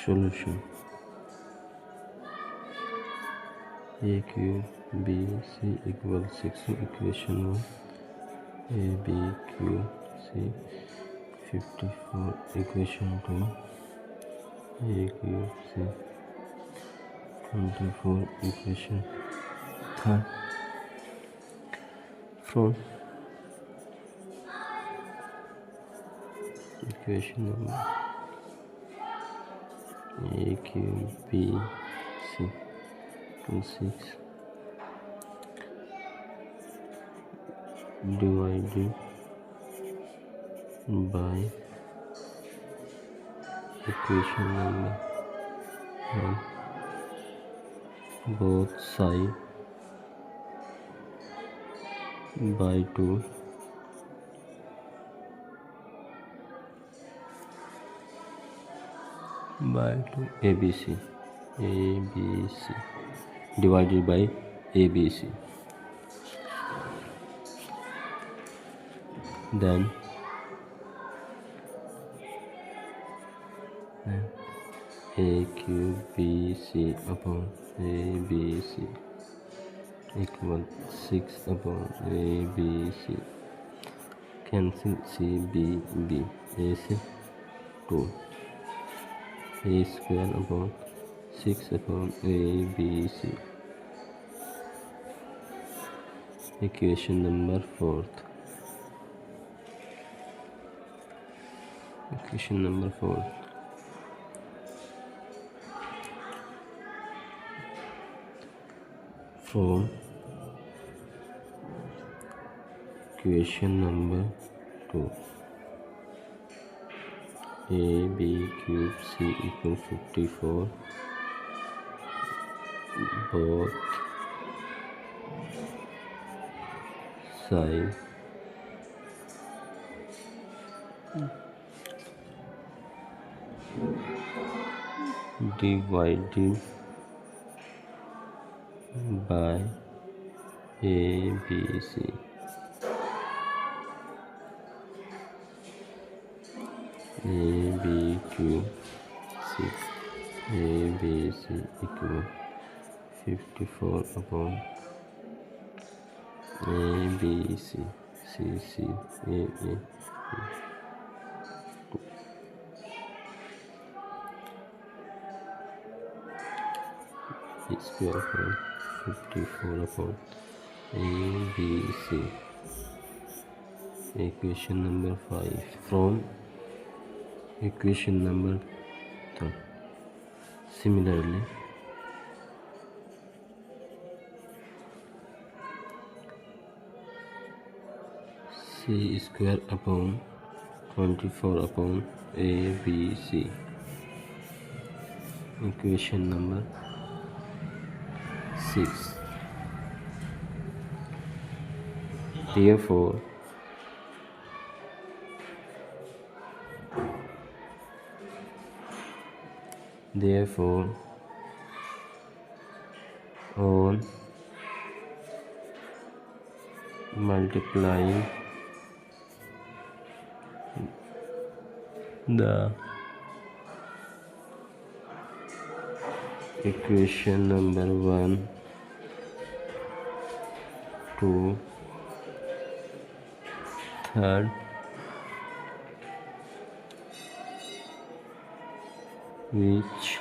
Solution: A cube B C equals 6 to equation 1. A B cube C 54 equation 2. A cube C 24 equation 3. From equation number A cube B C equals 6 divided by equation number 1, both sides by 2 ABC divided by ABC. Then A cube BC upon ABC equals 6 upon ABC. Cancel CB. AC 2. A square upon 6 upon ABC. Equation number 4. Equation number 4. From equation number 2, AB cube C equals 54. Both sides divided by ABC. AB cube 6 ABC equals 54 upon ABC CC square upon 54 upon ABC. Equation number 5. From equation number 3. Similarly, C square upon 24 upon ABC. Equation number 6. Therefore, on multiplying the equation number 1, 2, 3rd, which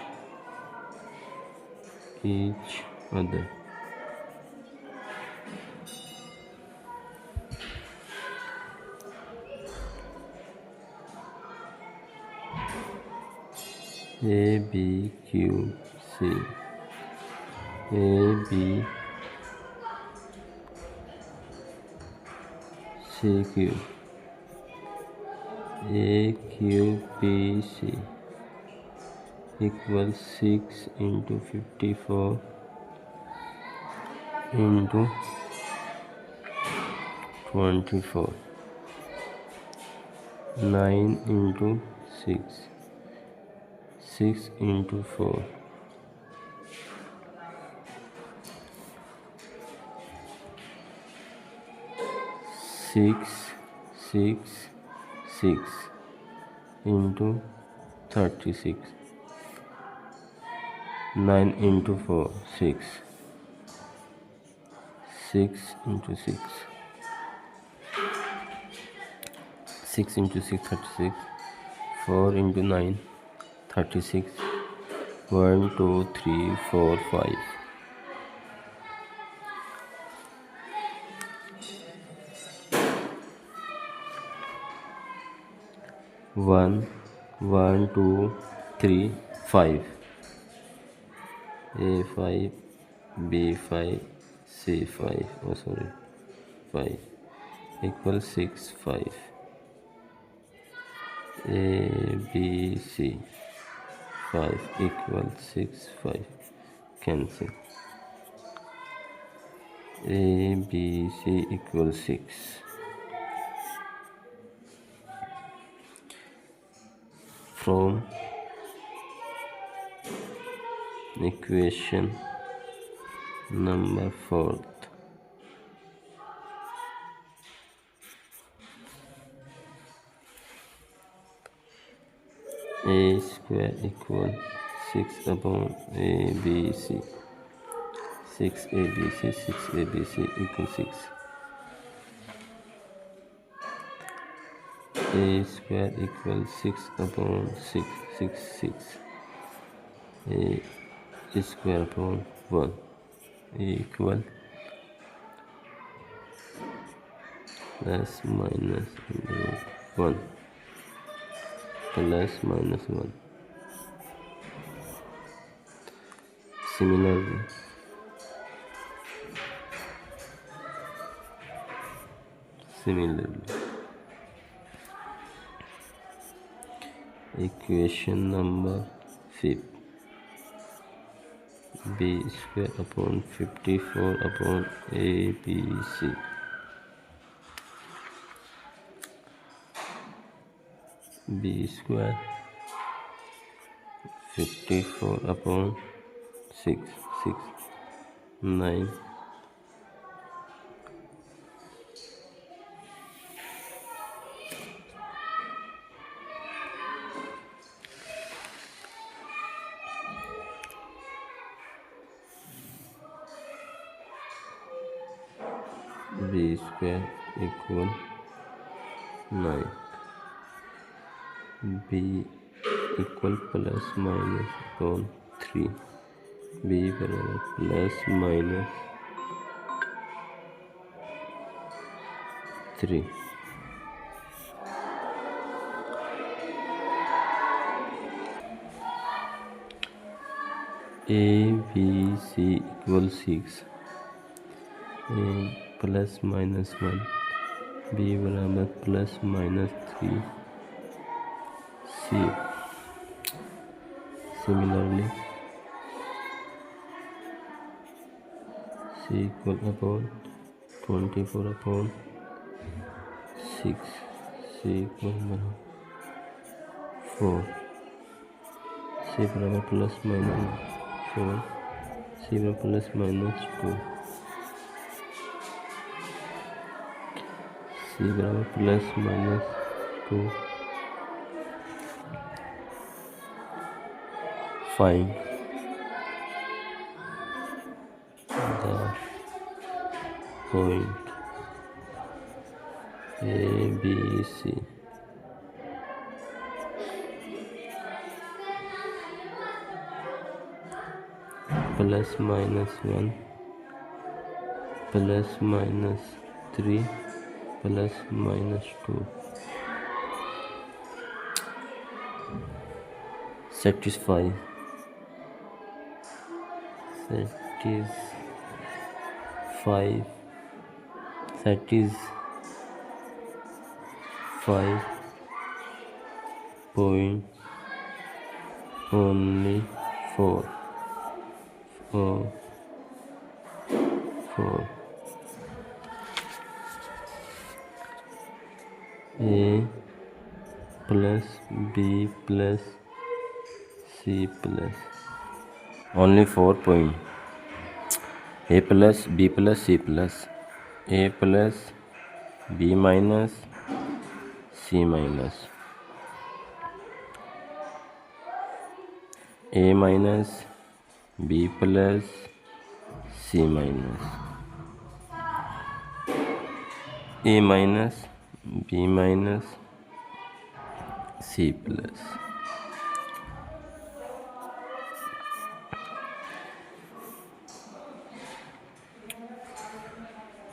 each other. AB cube C AB C cube A cube BC equals 6 into 54 into 24, 9 into 6, 6 into 4, 6, 6 into 36, 9 into 4, 6. 6 into 6. 6 into 6, 36. 4 into 9, 36. 1, 2, 3, 4, 5. 1, 1, 2, 3, 5. A5, B5, C5. Oh, sorry. 5 equals 6, 5. A, B, C. 5 equals 6, 5. Cancel. A, B, C equals 6. From equation number 4, a square equals 6 upon ABC. 6ABC, 6ABC equals 6. A square equals 6 upon 6, 6, 6. A square upon 1 equal plus minus 1 plus minus 1. Similarly, equation number 5, b square upon 54 upon ABC. B square 54 upon 6, 6, 9. B square equal 9. B equal plus minus upon 3. B बराबर plus minus 3. A, B, C equal 6. A plus minus 1. B बराबर plus minus 3. C. Similarly, C equal upon 24 upon 6. C equal 4. C बराबर plus minus 4. C बराबर plus minus 2. C बराबर plus minus 2. Find the point A, B, C. Plus minus 1, plus minus 3, plus minus 2. Satisfy. Satisfy point only 4. A plus B plus C plus only 4 point. A plus B plus C plus A plus B minus C minus A minus B plus C minus A minus B minus C plus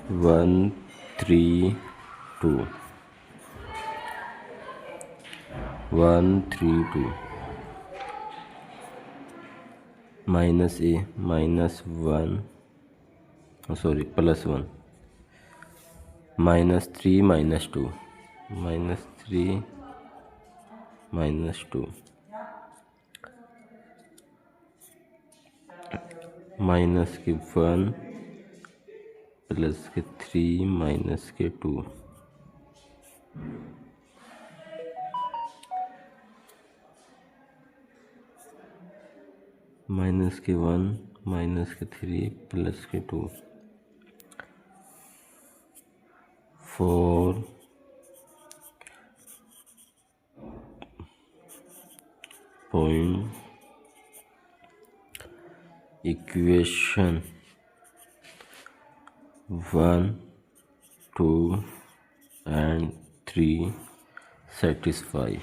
one, 3, 2. 1, 3, 2. Minus A minus 1. Oh, sorry, plus 1. Minus 3 minus 2. Minus 3 minus 2. Minus के 1 plus के 3 minus के 2. Minus के 1 minus के 3 plus के 2. 4 point equation 1, 2 and 3 satisfy.